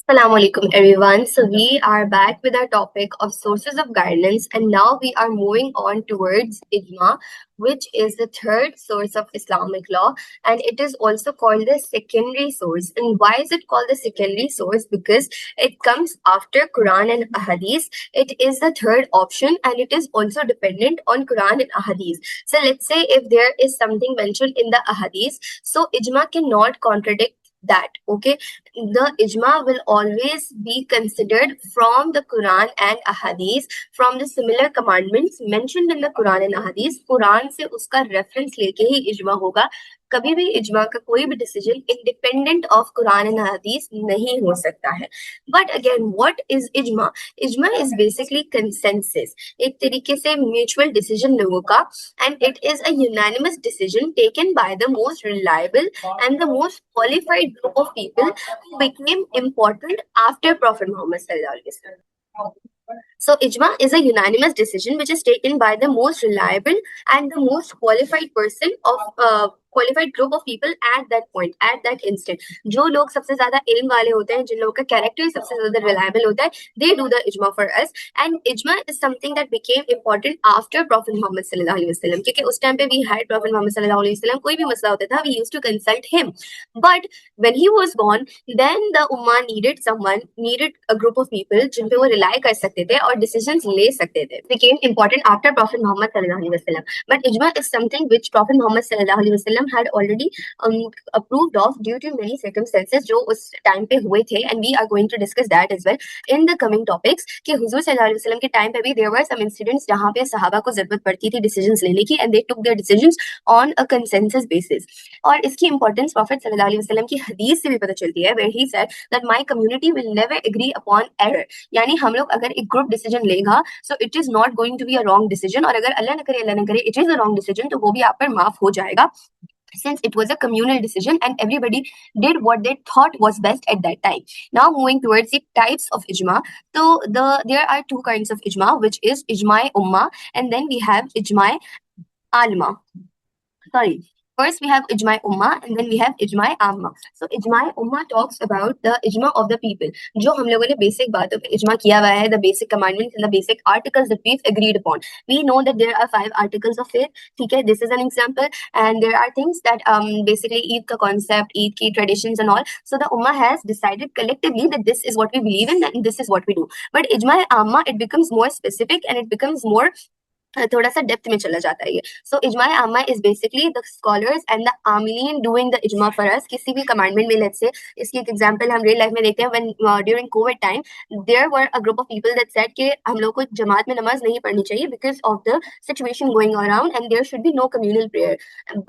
Assalamu alaikum everyone. So we are back with our topic of sources of guidance, and now we are moving on towards ijma, which is the third source of Islamic law, and it is also called the secondary source. And why is it called the secondary source? Because it comes after Quran and Ahadith. It is the third option, and it is also dependent on Quran and Ahadith. So let's say if there is something mentioned in the Ahadith, so ijma cannot contradict that. Okay, the ijma will always be considered from the Quran and Ahadith, from the similar commandments mentioned in the Quran and Ahadith. Quran से उसका reference लेके ही ijma होगा. कभी भी इजमा का कोई भी decision independent of Quran and हदीस नहीं हो सकता है. बट अगेन व्हाट इज इजमा? इजमा इज बेसिकली कंसेंसस, एक तरीके से म्यूचुअल डिसीजन लोगों का, and it is a unanimous decision taken by the most reliable and the most qualified group of people who became important after Prophet Muhammad sallallahu alaihi wasallam. So ijma is a unanimous decision which is taken by the most reliable and the most qualified person of qualified group of people at that point, at that instant. जो लोग सबसे ज्यादा इल्म वाले होते हैं, जिन लोगों का कैरेक्टर सबसे ज्यादा रिलायबल होता है, they do the ijma for us. And ijma is something that became important after Prophet Muhammad sallallahu alaihi wasallam, क्योंकि उस टाइम पे we had Prophet Muhammad sallallahu alaihi wasallam, कोई भी मसला होता था, we used to consult him. But when he was gone, then the ummah needed someone, needed a group of people जिन पे वो rely कर सकते थे और decisions ले सकते थे. Became important after Prophet Muhammad sallallahu alaihi wasallam. But ijma is something which Prophet Muhammad sallallahu alaihi wasallam had already approved of due to many circumstances जो उस टाइम पे हुए थे, and we are going to discuss that as well in the coming topics. कि हुजूर सल्लल्लाहु अलैहि वसल्लम के टाइम पे भी there were some incidents जहाँ पे सहाबा को जरूरत पड़ती थी decisions लेने की, and they took their decisions on a consensus basis. और इसकी importance Prophet सल्लल्लाहु अलैहि वसल्लम की हदीस से भी पता चलती है, where he said that my community will never agree upon error. यानी हम लोग अगर एक ग्रुप डिसीजन लेगा, so it is not going to be a wrong decision, और अगर अल्लाह न करे it is a wrong decision, तो वो भी आप पर माफ हो जाएगा, since it was a communal decision and everybody did what they thought was best at that time. Now moving towards the types of ijma. So there are two kinds of ijma, which is ijma ummah, and then we have ijma alma. Sorry. First, we have ijma ummah, and then we have ijma amma. So ijma ummah talks about the ijma of the people. जो हम लोगों ने basic बातों पे ijma किया हुआ है, the basic commandments and the basic articles that we've agreed upon. We know that there are 5 articles of faith. ठीक है, this is an example, and there are things that basically Eid का concept, Eid की traditions and all. So the ummah has decided collectively that this is what we believe in and this is what we do. But ijma amma, it becomes more specific and it becomes more थोड़ा सा depth में चला जाता है ये. So इजमा आमा is basically the scholars and the आमिलीन डूइंग द इजमा फॉर अस. किसी भी कमांडमेंट में लेट्स से, इसकी एक एग्जांपल हम रियल लाइफ में देखते हैं. When during Covid time there were a group of people that said कि हम लोग को जमात में नमाज नहीं पढ़नी चाहिए because of the situation going around and there should be no communal prayer.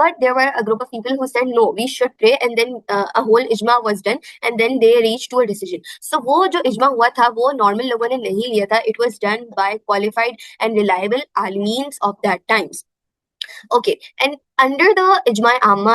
But there were a group of people who said no, we should pray, and then a whole इजमा was done and then they reach to a decision. So वो जो इजमा हुआ था वो normal लोगों ने नहीं लिया था. It was done by qualified and reliable aliens of that times. Okay, and under the ijma amma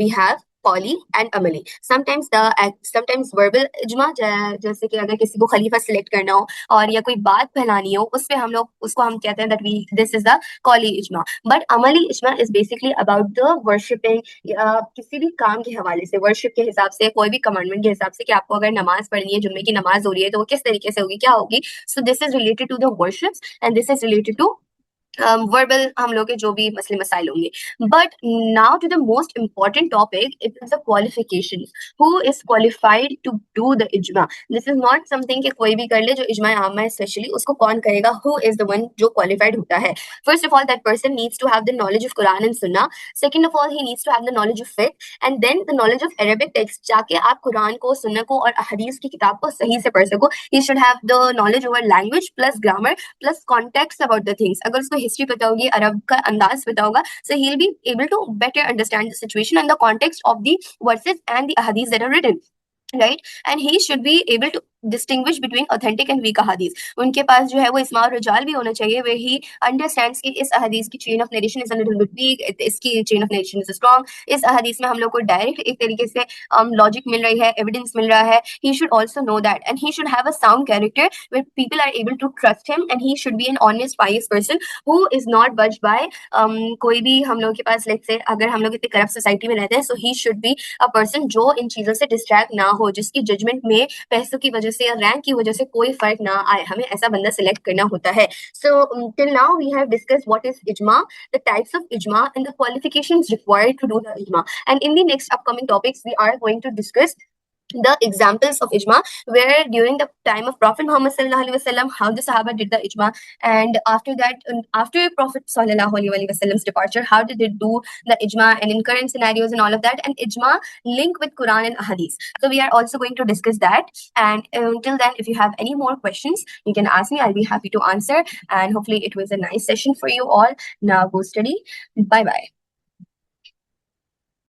we have qawli and amali. Sometimes verbal ijma, जैसे कि अगर किसी को खलीफा सिलेक्ट करना हो और या कोई बात फैलानी हो, उस पे हम लोग उसको हम कहते हैं that we this is the qawli ijma. But amali ijma is basically about the worshipping, किसी भी काम के हवाले से, वर्शिप के हिसाब से, कोई भी कमांडमेंट के हिसाब से कि आपको अगर नमाज पढ़नी है, जुम्मे की नमाज हो रही है, तो वो किस तरीके से होगी, क्या होगी. So this is related to the worships and this is related to verbal हम लोग के जो भी मसले मसाइल होंगे. But now to the most important topic, it is the qualification. Who is qualified to do the इजमा? दिस इज नॉट समथिंग कि कोई भी कर ले. जो इजमा आमा है स्पेशली उसको कौन करेगा? हु इज द वन जो क्वालिफाइड होता है? First of all that person needs to have the knowledge of Quran and सुन्ना. Second of all he needs to have the knowledge of फिक्ह, and then the knowledge of Arabic text. जाके आप कुरान को, सुन्ना को और हदीस की किताब को सही से पढ़ सको. ही should have the knowledge over language plus grammar plus context about the things. अगर उसको हिस्ट्री पता होगी, अरब का अंदाज पता होगा, so he'll be able to better understand the situation and the context of the verses and the hadiths that are written, right? And he should be able to distinguish between authentic and weak अहादीस। उनके पास जो है वो इस्मा और रजाल भी होना चाहिए, वे ही अंडरस्टैंड्स कि इस अहादीस की chain of narration is a little bit weak, इसकी chain of narration is strong, इस अहादीस में हम लोग को डायरेक्ट एक तरीके से लॉजिक मिल रही है, एविडेंस मिल रहा है। He should also know that and he should have a sound character where people are able to trust him, and he should be an honest pious person who is not biased by कोई भी हम लोग के पास, let's say अगर हम लोग इतने corrupt society में रहते हैं, so he should be a person जो इन चीजों से डिस्ट्रैक्ट ना हो, जिसकी जजमेंट में पैसों की वजह से या रैंक की वजह से कोई फर्क ना आए। हमें ऐसा बंदा सिलेक्ट करना होता है। So till now we have discuss what is इजमा, the types of ijma and the qualifications required to do the ijma. And in the next upcoming topics, we are going to discuss the examples of ijma, where during the time of Prophet Muhammad sallallahu alaihi wasallam, how the Sahaba did the ijma, and after that, after Prophet sallallahu alaihi wasallam's departure, how did they do the ijma, and in current scenarios and all of that, and ijma link with Quran and Hadith. So we are also going to discuss that. And until then, if you have any more questions, you can ask me. I'll be happy to answer. And hopefully, it was a nice session for you all. Now go study. Bye bye.